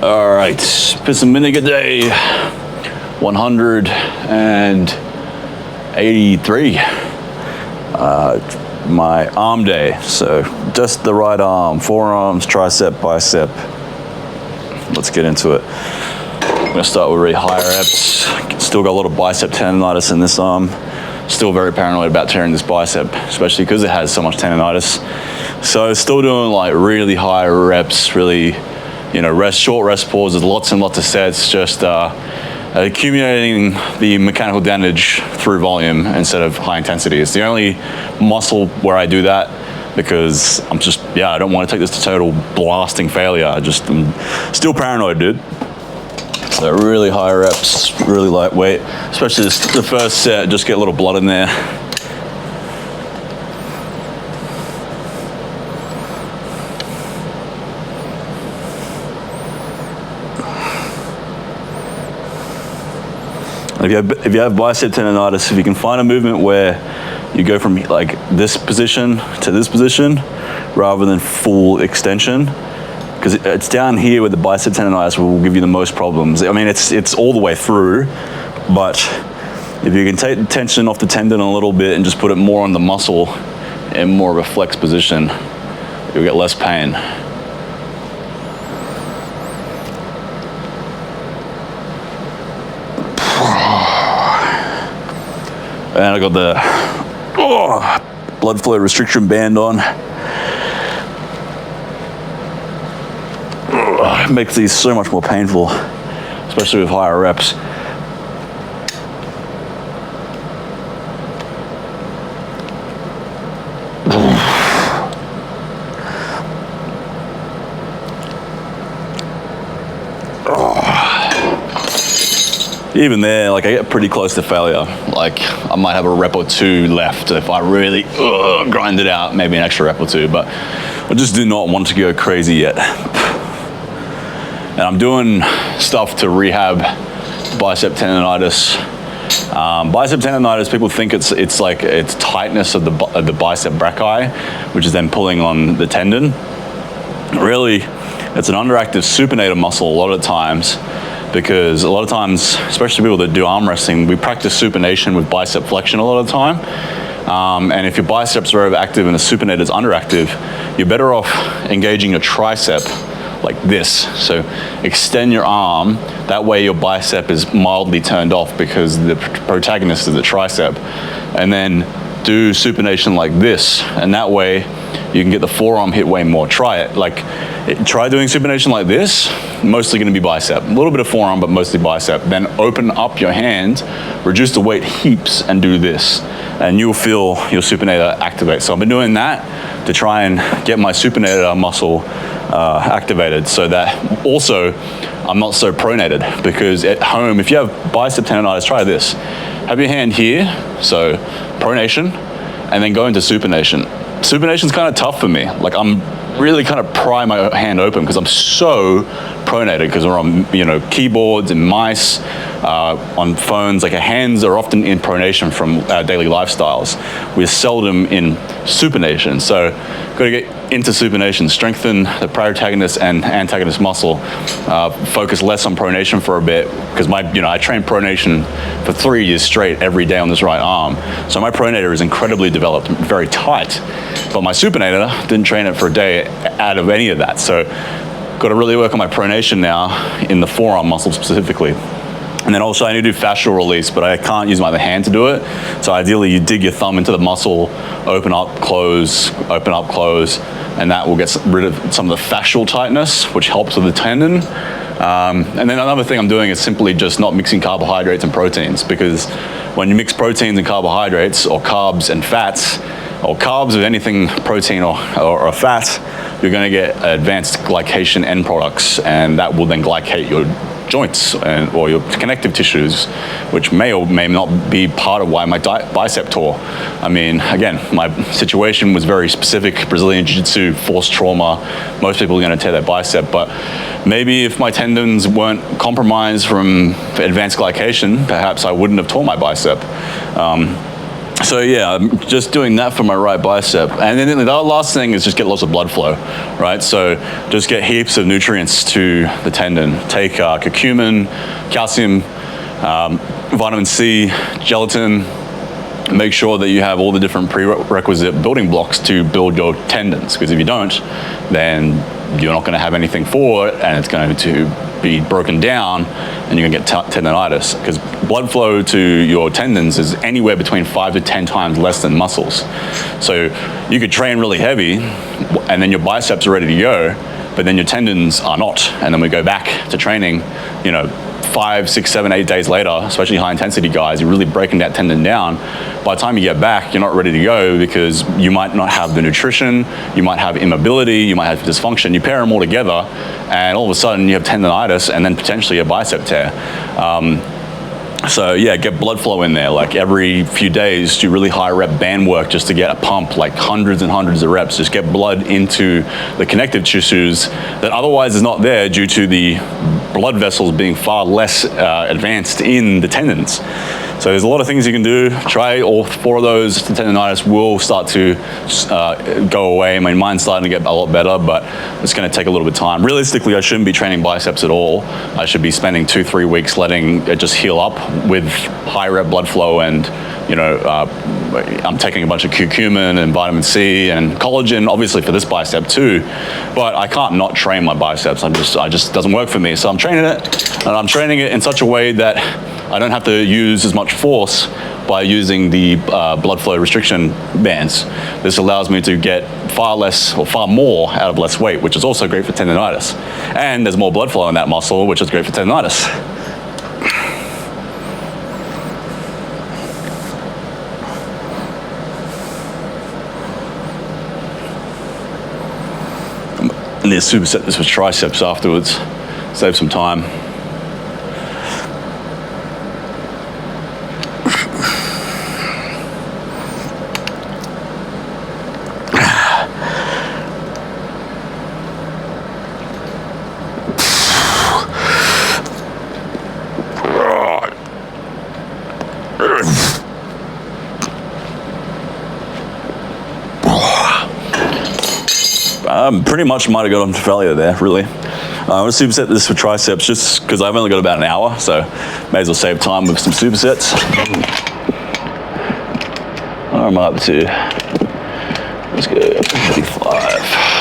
All right, Bicep Vinegar day 183. My arm day, so just the right arm, forearms, tricep, bicep. Let's get into it. I'm gonna start with really high reps. Still got a lot of bicep tendonitis in this arm. Still very paranoid about tearing this bicep, especially because it has so much tendonitis. So still doing like really high reps, really, short rest pauses, lots and lots of sets, just accumulating the mechanical damage through volume instead of high intensity. It's the only muscle where I do that because I don't want to take this to total blasting failure. I'm still paranoid, dude. So really high reps, really lightweight, especially the first set, just get a little blood in there. If you have bicep tendonitis, if you can find a movement where you go from like this position to this position rather than full extension, because it's down here where the bicep tendonitis will give you the most problems. I mean, it's all the way through, but if you can take the tension off the tendon a little bit and just put it more on the muscle in more of a flex position, you'll get less pain. And I got the blood flow restriction band on. It makes these so much more painful, especially with higher reps. Even there, like I get pretty close to failure. Like I might have a rep or two left if I really grind it out, maybe an extra rep or two, but I just do not want to go crazy yet. And I'm doing stuff to rehab bicep tendonitis. Bicep tendonitis, people think it's tightness of the bicep brachii, which is then pulling on the tendon. Really, it's an underactive supinator muscle a lot of times, because a lot of times, especially people that do arm wrestling, we practice supination with bicep flexion a lot of the time. And if your biceps are overactive and the supinator is underactive, you're better off engaging your tricep like this. So extend your arm, that way your bicep is mildly turned off because the protagonist is the tricep. And then do supination like this, and that way you can get the forearm hit way more. Try it. Try doing supination like this, mostly going to be bicep. A little bit of forearm, but mostly bicep. Then open up your hand, reduce the weight heaps, and do this. And you'll feel your supinator activate. So I've been doing that to try and get my supinator muscle activated, so that also I'm not so pronated. Because at home, if you have bicep tendonitis, try this. Have your hand here, so pronation, and then go into supination. Supination's kind of tough for me. Like I'm really kind of pry my hand open because I'm so pronated, because we're on keyboards and mice, on phones. Like our hands are often in pronation from our daily lifestyles. We're seldom in supination. So got to get into supination, strengthen the protagonist and antagonist muscle, focus less on pronation for a bit, because I trained pronation for 3 years straight every day on this right arm. So my pronator is incredibly developed, very tight, but my supinator didn't train it for a day out of any of that. So got to really work on my pronation now in the forearm muscle specifically. And then also I need to do fascial release, but I can't use my other hand to do it. So ideally you dig your thumb into the muscle, open up, close, and that will get rid of some of the fascial tightness, which helps with the tendon. And then another thing I'm doing is simply just not mixing carbohydrates and proteins, because when you mix proteins and carbohydrates, or carbs and fats, or carbs with anything protein or fat, you're going to get advanced glycation end products, and that will then glycate your joints or your connective tissues, which may or may not be part of why my bicep tore. I mean, again, my situation was very specific, Brazilian Jiu-Jitsu, forced trauma. Most people are going to tear their bicep, but maybe if my tendons weren't compromised from advanced glycation, perhaps I wouldn't have torn my bicep. So yeah, I'm just doing that for my right bicep. And then the last thing is just get lots of blood flow, right? So just get heaps of nutrients to the tendon. Take curcumin, calcium, vitamin C, gelatin. Make sure that you have all the different prerequisite building blocks to build your tendons, because if you don't, then you're not going to have anything for it, and it's going to be broken down, and you're going to get tendonitis, because blood flow to your tendons is anywhere between 5 to 10 times less than muscles. So you could train really heavy, and then your biceps are ready to go, but then your tendons are not, and then we go back to training, 5, 6, 7, 8 days later, especially high intensity guys, you're really breaking that tendon down. By the time you get back, you're not ready to go, because you might not have the nutrition, you might have immobility, you might have dysfunction. You pair them all together, and all of a sudden you have tendonitis and then potentially a bicep tear. So yeah, get blood flow in there. Like every few days, do really high rep band work just to get a pump, like hundreds and hundreds of reps. Just get blood into the connective tissues that otherwise is not there due to the blood vessels being far less advanced in the tendons. So there's a lot of things you can do. Try all 4 of those. The tendonitis will start to go away. My mine's starting to get a lot better, but it's going to take a little bit of time. Realistically, I shouldn't be training biceps at all. I should be spending 2-3 weeks letting it just heal up with high rep blood flow, and I'm taking a bunch of curcumin and vitamin C and collagen, obviously for this bicep too, but I can't not train my biceps. I just doesn't work for me. So I'm training it, and I'm training it in such a way that I don't have to use as much force by using the blood flow restriction bands. This allows me to get far less or far more out of less weight, which is also great for tendonitis. And there's more blood flow in that muscle, which is great for tendonitis. And then superset this with triceps afterwards. Save some time. Pretty much might have got onto failure there, really. I'm going to superset this for triceps just because I've only got about an hour, so may as well save time with some supersets. What am I up to? Let's go 35.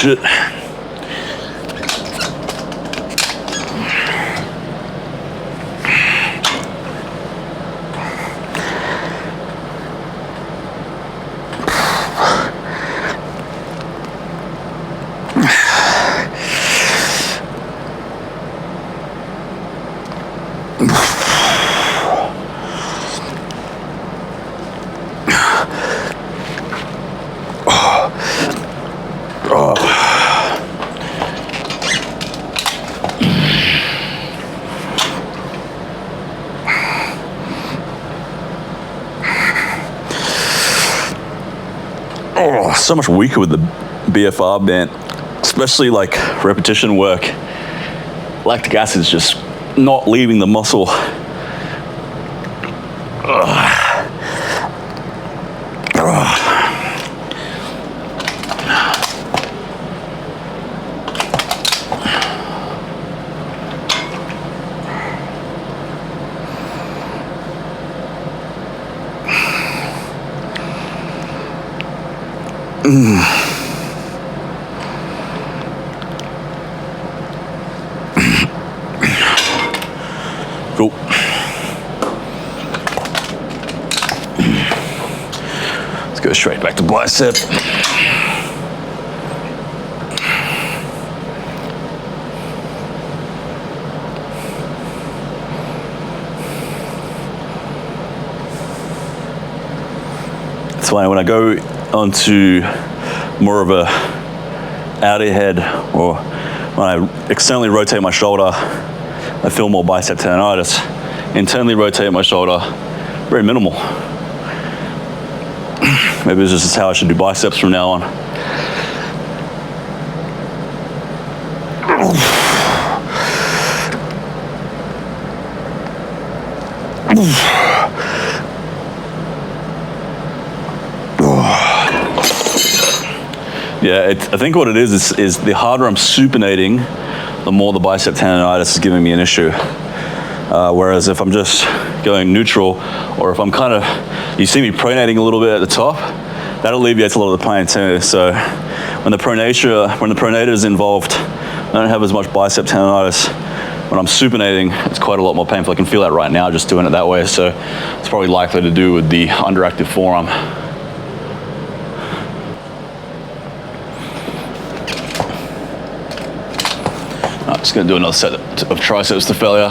Shit. Oh, so much weaker with the BFR band, especially like repetition work. Lactic acid's just not leaving the muscle. Cool. Let's go straight back to bicep. So when I go onto more of a outer head, or when I externally rotate my shoulder, I feel more bicep tendonitis. Internally rotate my shoulder, very minimal. Maybe this is just how I should do biceps from now on. Yeah, I think what it is the harder I'm supinating, the more the bicep tendonitis is giving me an issue. Whereas if I'm just going neutral, or if I'm kind of, you see me pronating a little bit at the top, that alleviates a lot of the pain too. So when the pronator is involved, I don't have as much bicep tendonitis. When I'm supinating, it's quite a lot more painful. I can feel that right now just doing it that way. So it's probably likely to do with the underactive forearm. I'm just going to do another set of triceps to failure.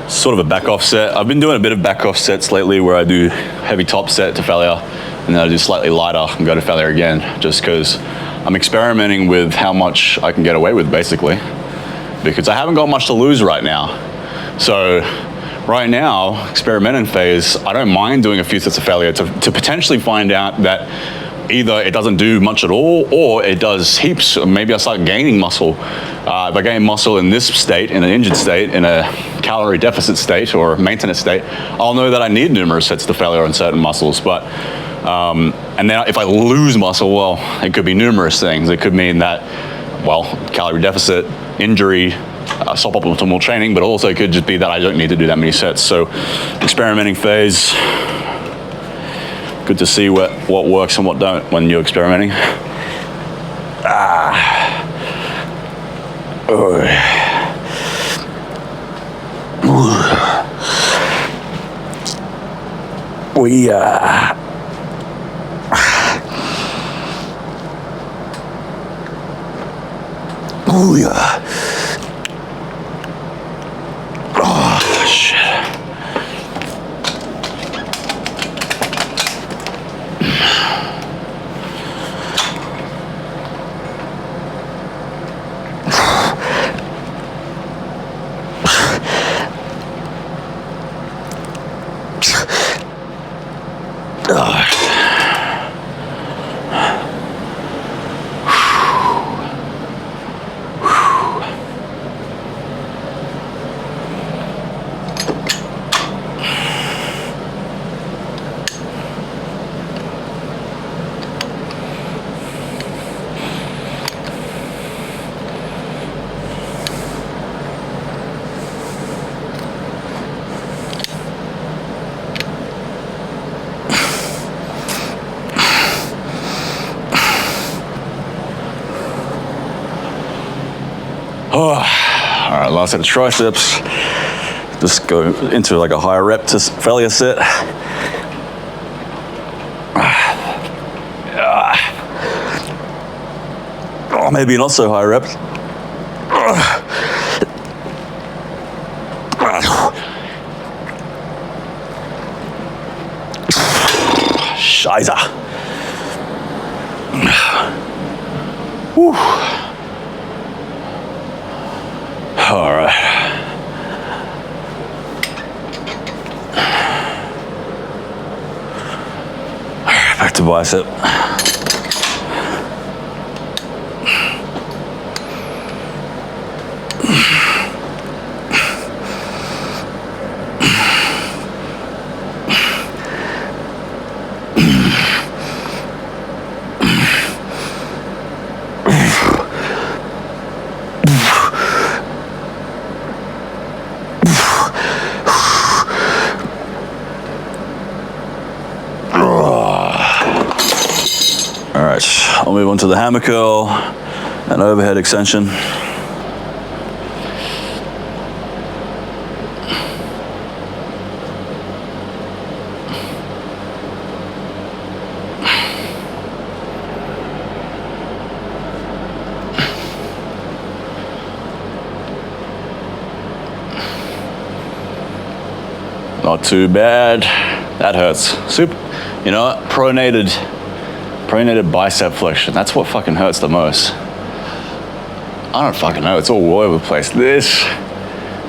Sort of a back off set. I've been doing a bit of back off sets lately where I do heavy top set to failure and then I do slightly lighter and go to failure again, just because I'm experimenting with how much I can get away with, basically, because I haven't got much to lose right now. So right now, experimenting phase, I don't mind doing a few sets of failure to potentially find out that either it doesn't do much at all, or it does heaps. Maybe I start gaining muscle. If I gain muscle in this state, in an injured state, in a calorie deficit state or maintenance state, I'll know that I need numerous sets to failure on certain muscles. But and then if I lose muscle, well, it could be numerous things. It could mean that, well, calorie deficit, injury, suboptimal training, but also it could just be that I don't need to do that many sets. So experimenting phase. Good to see what works and what don't when you're experimenting. All right, last set of triceps. Just go into like a higher rep to failure set. Oh, maybe not so high rep. Scheiße. Whew. All right. Back to bicep. I'll move on to the hammer curl and overhead extension. Not too bad. That hurts. You know what? Pronated bicep flexion. That's what fucking hurts the most. I don't fucking know. It's all over the place. This,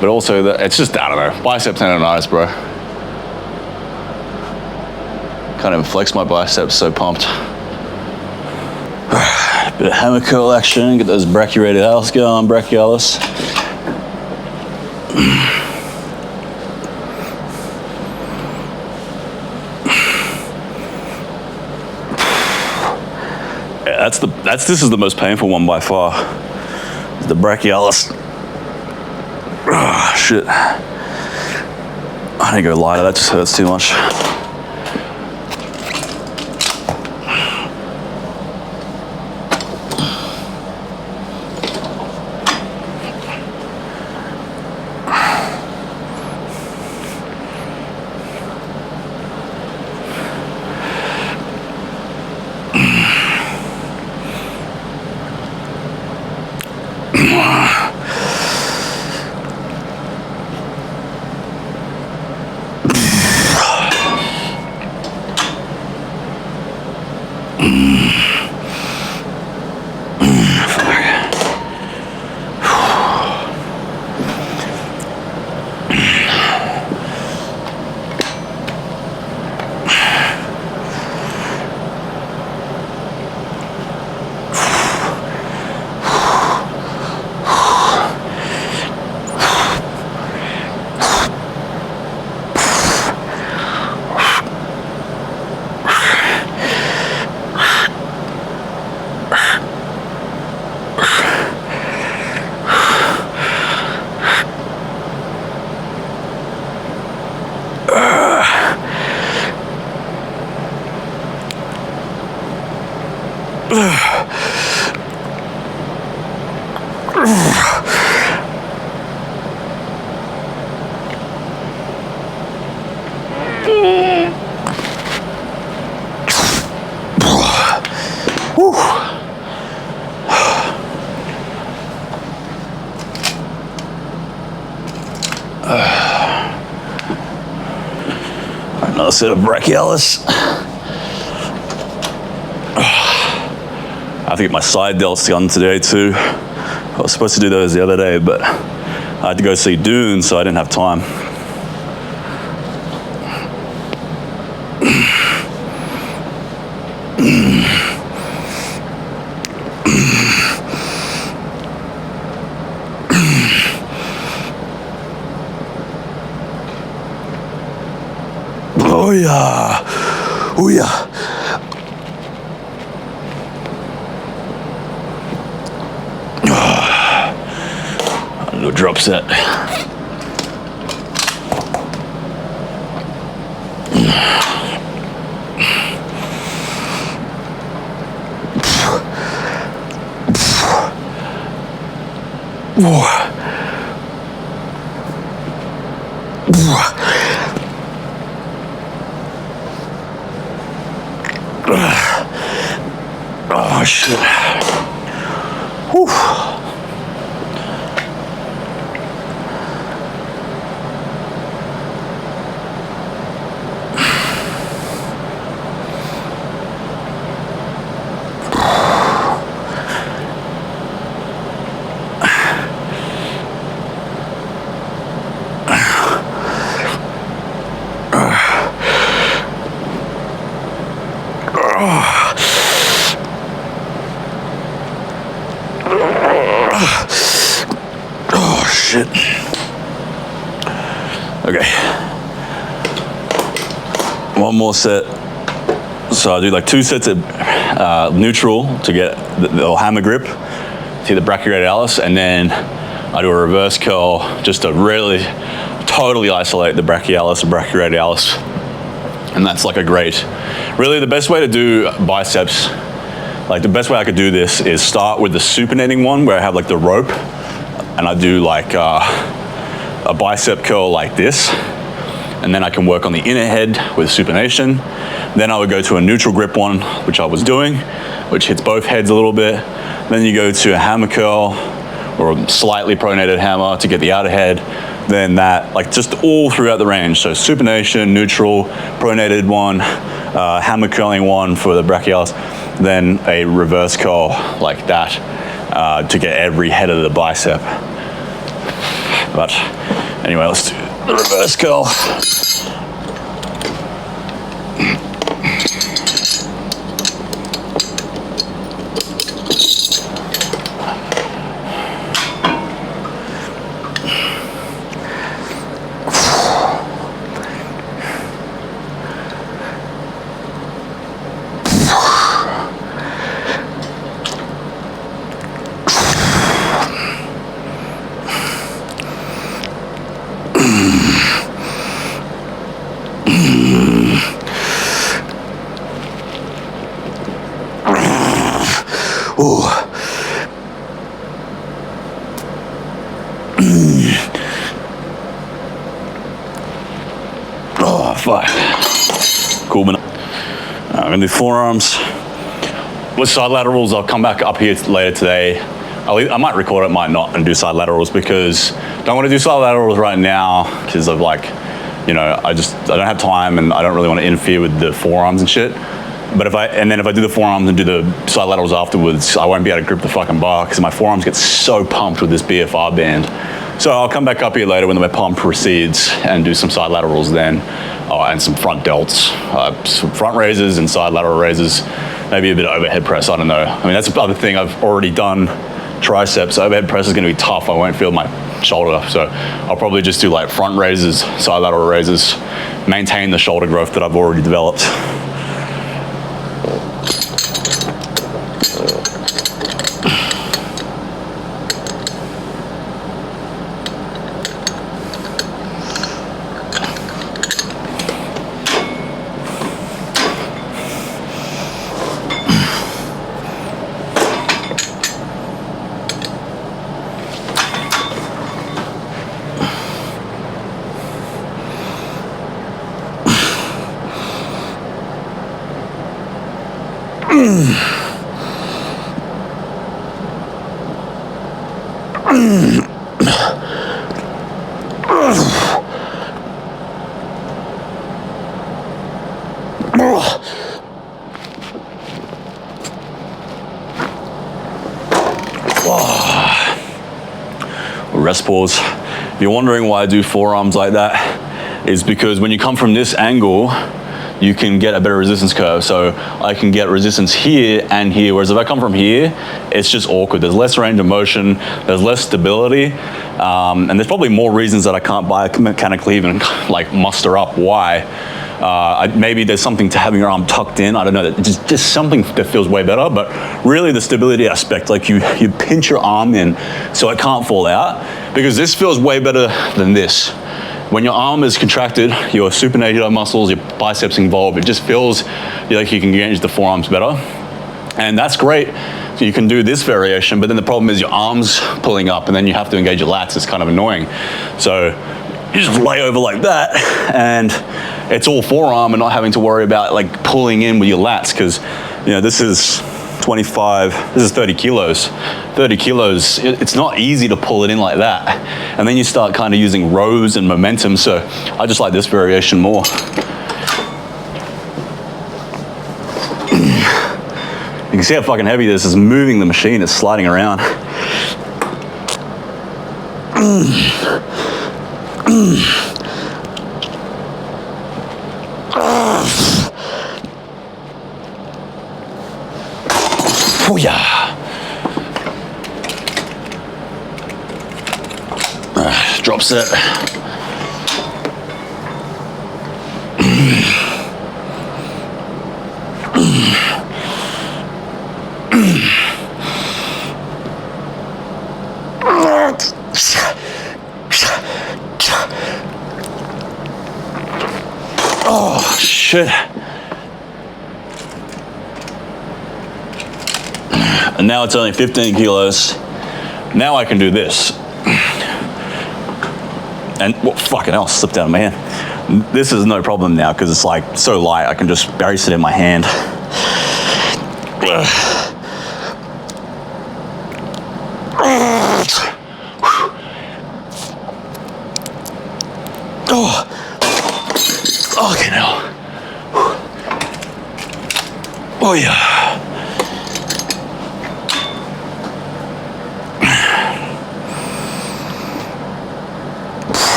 but also it's just, I don't know. Bicep tendonitis, bro. Can't even flex my biceps, so pumped. Bit of hammer curl action, get those brachioradialis going, brachialis. Yeah, this is the most painful one by far. The brachialis. Oh, shit. I need to go lighter, that just hurts too much. Another set of brachialis. I have to get my side delts done today too. I was supposed to do those the other day, but I had to go see Dune, so I didn't have time. Oh yeah, oh yeah. No drop set. Oh shit. Whew. Oh shit. Okay. One more set. So I do like 2 sets of neutral to get the hammer grip, see the brachioradialis, and then I do a reverse curl just to really totally isolate the brachialis and brachioradialis. And that's like a great, really the best way to do biceps, like the best way I could do this is start with the supinating one where I have like the rope and I do like a bicep curl like this. And then I can work on the inner head with supination. Then I would go to a neutral grip one, which I was doing, which hits both heads a little bit. Then you go to a hammer curl or a slightly pronated hammer to get the outer head. then that, like just all throughout the range. So supination, neutral, pronated one, hammer curling one for the brachialis, then a reverse curl like that to get every head of the bicep. But anyway, let's do the reverse curl. Oh, fuck. Cool, man. I'm gonna do forearms. With side laterals, I'll come back up here later today. I might record it, might not, and do side laterals because I don't want to do side laterals right now because of like, you know, I don't have time and I don't really want to interfere with the forearms and shit. But if I do the forearms and do the side laterals afterwards, I won't be able to grip the fucking bar because my forearms get so pumped with this BFR band. So I'll come back up here later when my pump recedes and do some side laterals then, and some front delts, some front raises and side lateral raises, maybe a bit of overhead press, I don't know. I mean, that's the other thing I've already done, triceps. Overhead press is gonna be tough, I won't feel my shoulder, so I'll probably just do like front raises, side lateral raises, maintain the shoulder growth that I've already developed. Rest pause. If you're wondering why I do forearms like that, is because when you come from this angle, you can get a better resistance curve. So I can get resistance here and here, whereas if I come from here, it's just awkward. There's less range of motion, there's less stability, and there's probably more reasons that I can't biomechanically even like muster up why. Maybe there's something to having your arm tucked in. I don't know, just something that feels way better, but really the stability aspect, like you pinch your arm in so it can't fall out, because this feels way better than this. When your arm is contracted, your supinator muscles, your biceps involved, it just feels like you can engage the forearms better. And that's great. So you can do this variation, but then the problem is your arm's pulling up and then you have to engage your lats. It's kind of annoying. So you just lay over like that and it's all forearm and not having to worry about like pulling in with your lats, because you know, this is 25, this is 30 kilos. 30 kilos, it's not easy to pull it in like that. And then you start kind of using rows and momentum, so I just like this variation more. You can see how fucking heavy this is, moving the machine, it's sliding around. Oh yeah. Drop set. Oh shit. And now it's only 15 kilos. Now I can do this. And well, fucking hell, slipped out of my hand. This is no problem now because it's like so light, I can just brace it in my hand. Oh, okay now. Oh yeah.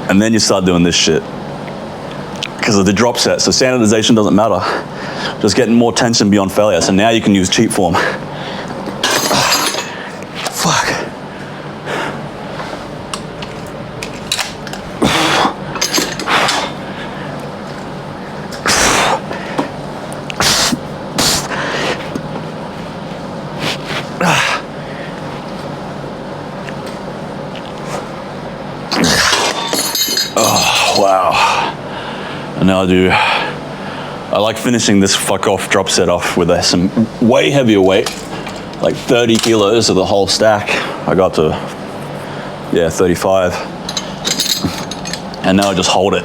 And then you start doing this shit because of the drop set. So standardization doesn't matter. Just getting more tension beyond failure. So now you can use cheat form. Fuck. Oh, wow. And now I like finishing this fuck off drop set off with some way heavier weight, like 30 kilos of the whole stack. I got to, 35. And now I just hold it.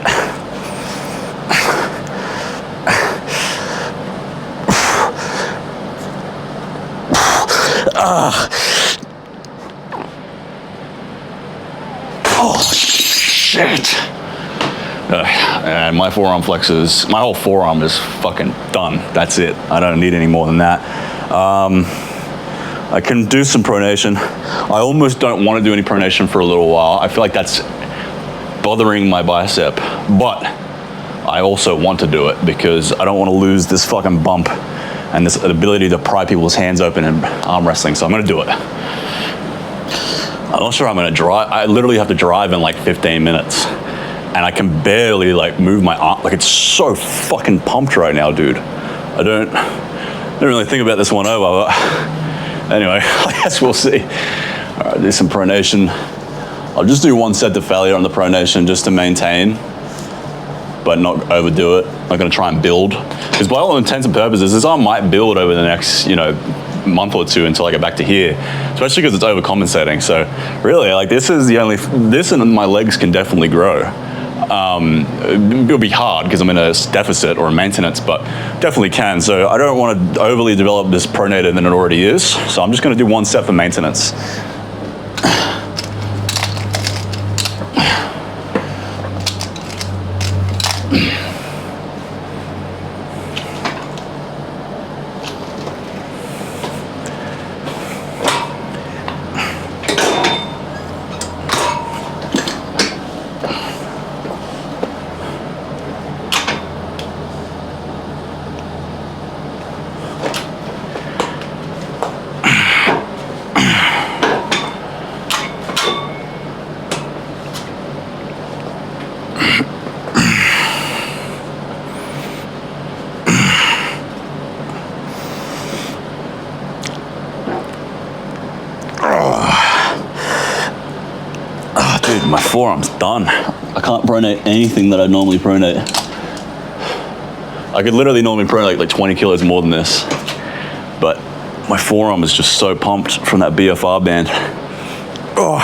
Oh, shit. And my forearm flexors, my whole forearm is fucking done. That's it. I don't need any more than that. I can do some pronation. I almost don't want to do any pronation for a little while. I feel like that's bothering my bicep, but I also want to do it because I don't want to lose this fucking bump and this ability to pry people's hands open in arm wrestling, so I'm gonna do it. I'm not sure I'm gonna drive. I literally have to drive in like 15 minutes. And I can barely like move my arm. Like it's so fucking pumped right now, dude. I don't really think about this one over, but anyway, I guess we'll see. All right, do some pronation. I'll just do one set to failure on the pronation just to maintain, but not overdo it. I'm gonna try and build. Because by all intents and purposes, this arm might build over the next, month or two until I get back to here, especially because it's overcompensating. So really, like this and my legs can definitely grow. It'll be hard because I'm in a deficit or a maintenance, but definitely can. So I don't want to overly develop this pronator than it already is. So I'm just going to do one set for maintenance. Dude, my forearm's done. I can't pronate anything that I normally pronate. I could literally normally pronate like 20 kilos more than this, but my forearm is just so pumped from that BFR band. Oh,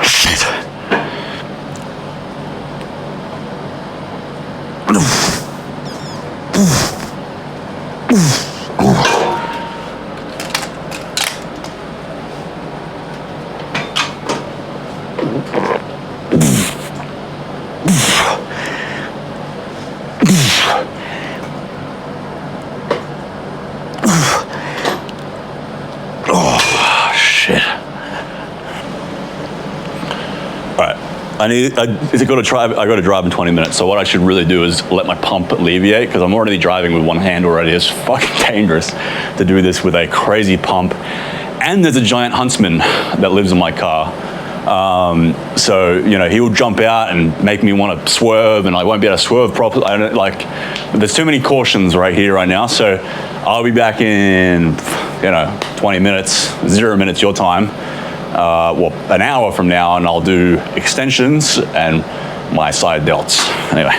shit. I got to drive in 20 minutes. So what I should really do is let my pump alleviate because I'm already driving with one hand already. It's fucking dangerous to do this with a crazy pump. And there's a giant huntsman that lives in my car. So, he will jump out and make me want to swerve and I won't be able to swerve properly. There's too many cautions right here, right now. So I'll be back in, 20 minutes, 0 minutes your time. An hour from now, and I'll do extensions and my side delts. Anyway.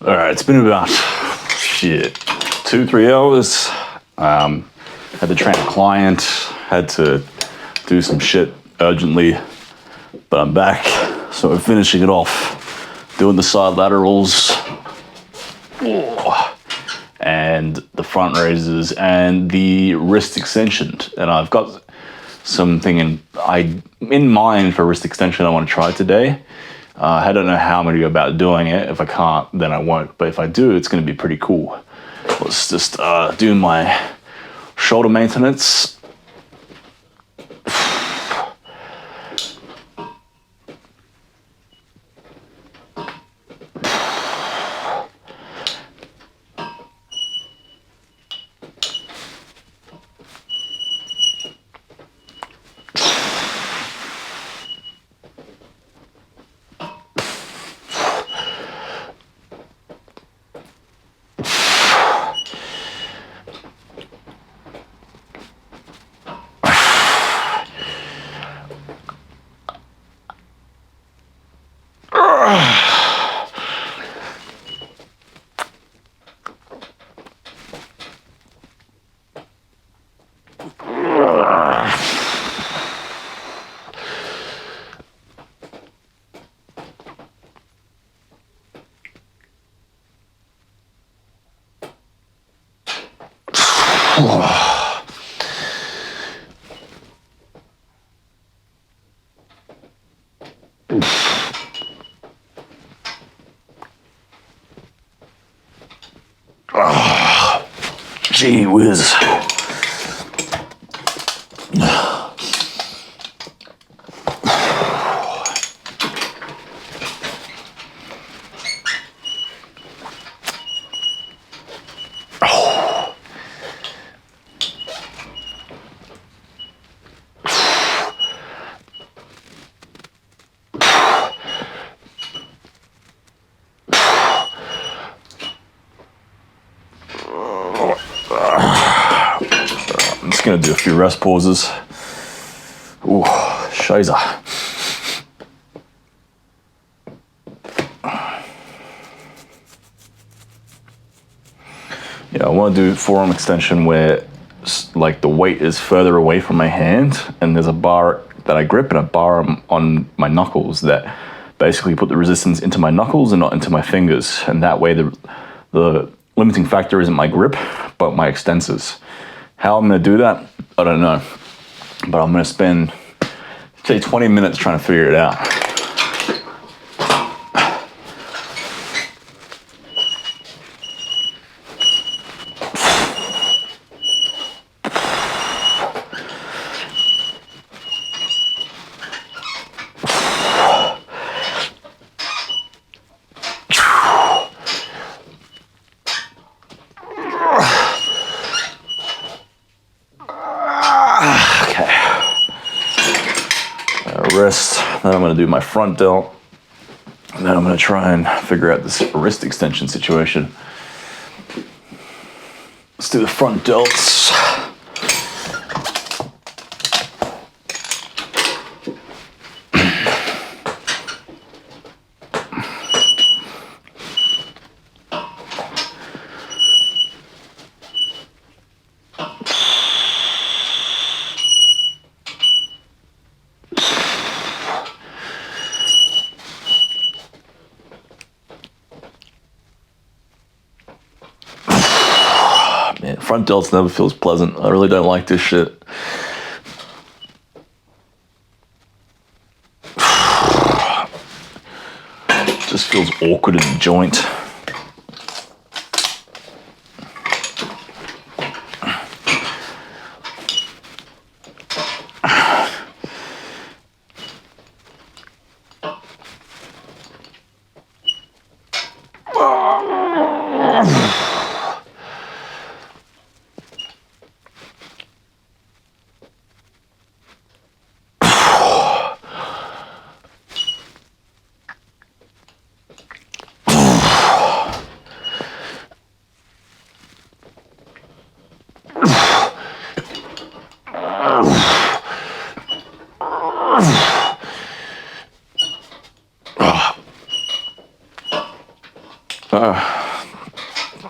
All right, it's been about 2-3 hours. Had to train a client, had to do some shit urgently, but I'm back. So we're finishing it off, doing the side laterals, and the front raises and the wrist extension. And I've got something in mind for wrist extension I want to try today. I don't know how I'm going to go about doing it. If I can't, then I won't. But if I do, it's going to be pretty cool. Let's just do my shoulder maintenance. Gee whiz. I'm just gonna do a few rest pauses. Ooh, scheiße. Yeah, I want to do forearm extension where like the weight is further away from my hand and there's a bar that I grip and a bar on my knuckles that basically put the resistance into my knuckles and not into my fingers. And that way the limiting factor isn't my grip, but my extensors. How I'm gonna do that, I don't know. But I'm gonna spend, say, 20 minutes trying to figure it out. Wrist, then I'm going to do my front delt, and then I'm going to try and figure out this wrist extension situation. Let's do the front delts. Man, front delts never feels pleasant. I really don't like this shit. Just feels awkward in the joint.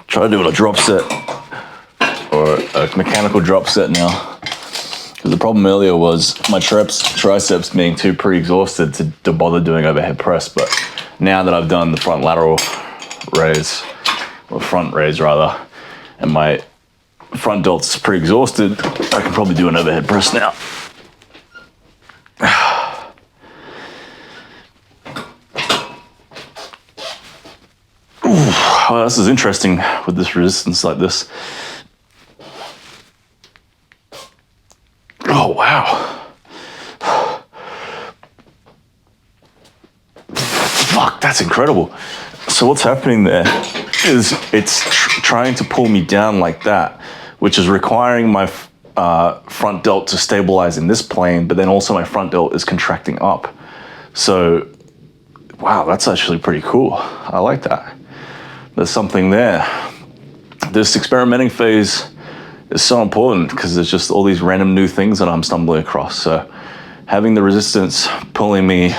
Try to do a drop set or a mechanical drop set now. Because the problem earlier was my triceps being too pre-exhausted to bother doing overhead press. But now that I've done the front lateral raise, or front raise rather, and my front delt's pretty exhausted, I can probably do an overhead press now. Oh, this is interesting with this resistance like this. Oh, wow. Fuck, that's incredible. So what's happening there is it's trying to pull me down like that, which is requiring my front delt to stabilize in this plane, but then also my front delt is contracting up. So, wow, that's actually pretty cool. I like that. There's something there. This experimenting phase is so important because there's just all these random new things that I'm stumbling across. So having the resistance pulling me,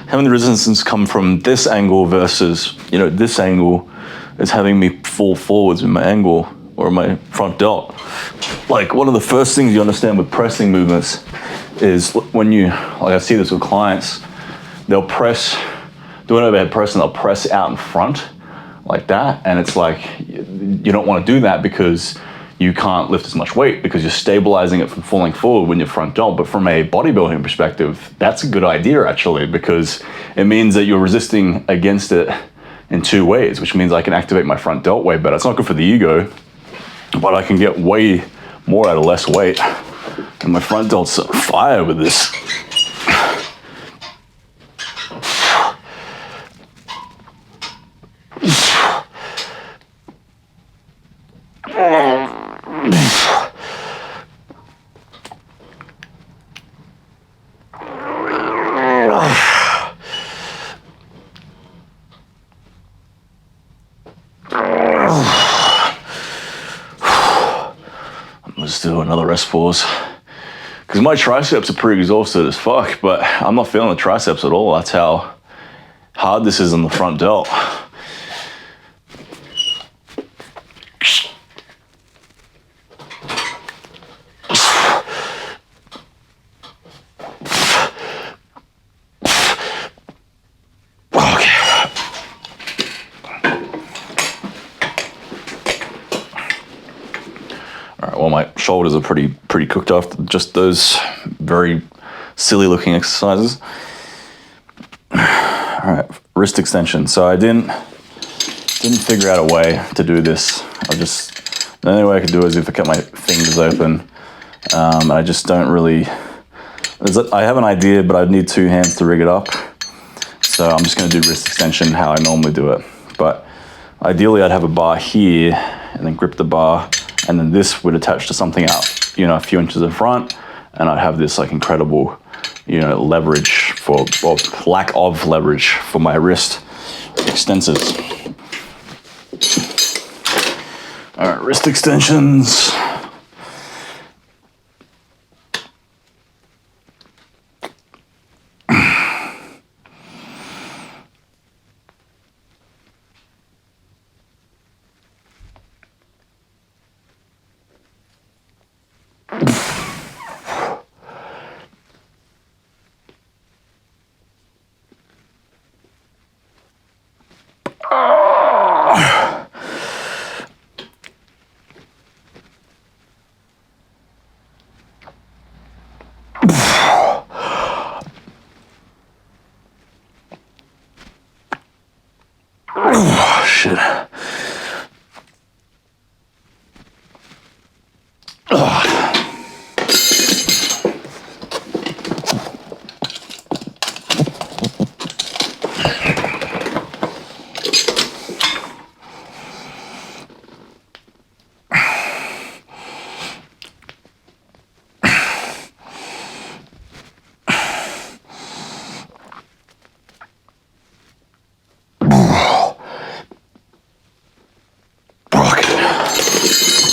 having the resistance come from this angle versus, this angle is having me fall forwards in my angle or my front delt. Like one of the first things you understand with pressing movements is when I see this with clients, they'll do an overhead press and they'll press out in front like that, and it's like you don't want to do that because you can't lift as much weight because you're stabilizing it from falling forward when you're front delt. But from a bodybuilding perspective, that's a good idea actually, because it means that you're resisting against it in two ways, which means I can activate my front delt way better. It's not good for the ego, but I can get way more out of less weight, and my front delt's on fire with this. Let's do another rest pause. Because my triceps are pretty exhausted as fuck, but I'm not feeling the triceps at all. That's how hard this is on the front delt. Well, my shoulders are pretty cooked after just those very silly looking exercises. All right, wrist extension. So I didn't figure out a way to do this. The only way I could do it is if I kept my fingers open. And I just don't really, I have an idea, but I'd need two hands to rig it up. So I'm just gonna do wrist extension how I normally do it. But ideally I'd have a bar here and then grip the bar, and then this would attach to something out, a few inches in front, and I'd have this like incredible, leverage or lack of leverage for my wrist extensors. All right, wrist extensions. Oh, shit.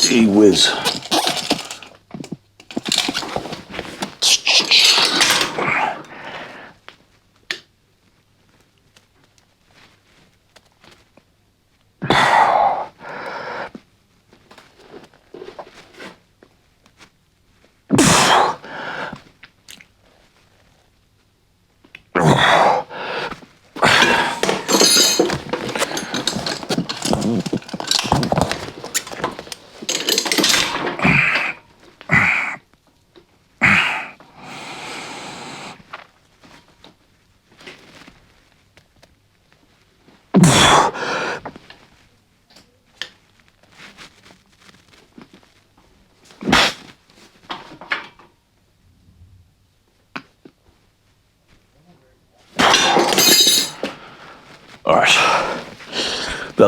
Gee whiz.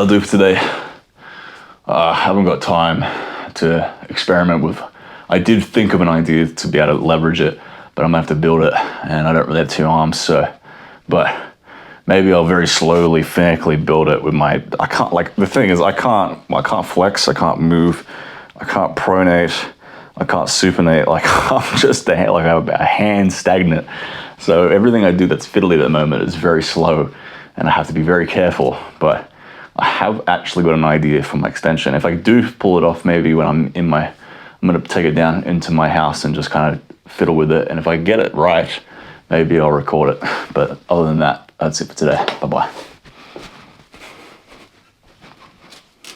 that'll do for today. I haven't got time to experiment with. I did think of an idea to be able to leverage it, but I'm gonna have to build it, and I don't really have 2 arms, so, but maybe I'll very slowly, phonetically build it with my, I can't, like, the thing is, I can't flex, I can't move, I can't pronate, I can't supinate, like, I'm just a hand stagnant. So everything I do that's fiddly at the moment is very slow, and I have to be very careful, but I have actually got an idea for my extension. If I do pull it off, maybe when I'm gonna take it down into my house and just kind of fiddle with it, and if I get it right, maybe I'll record it. But other than that, that's it for today. Bye-bye.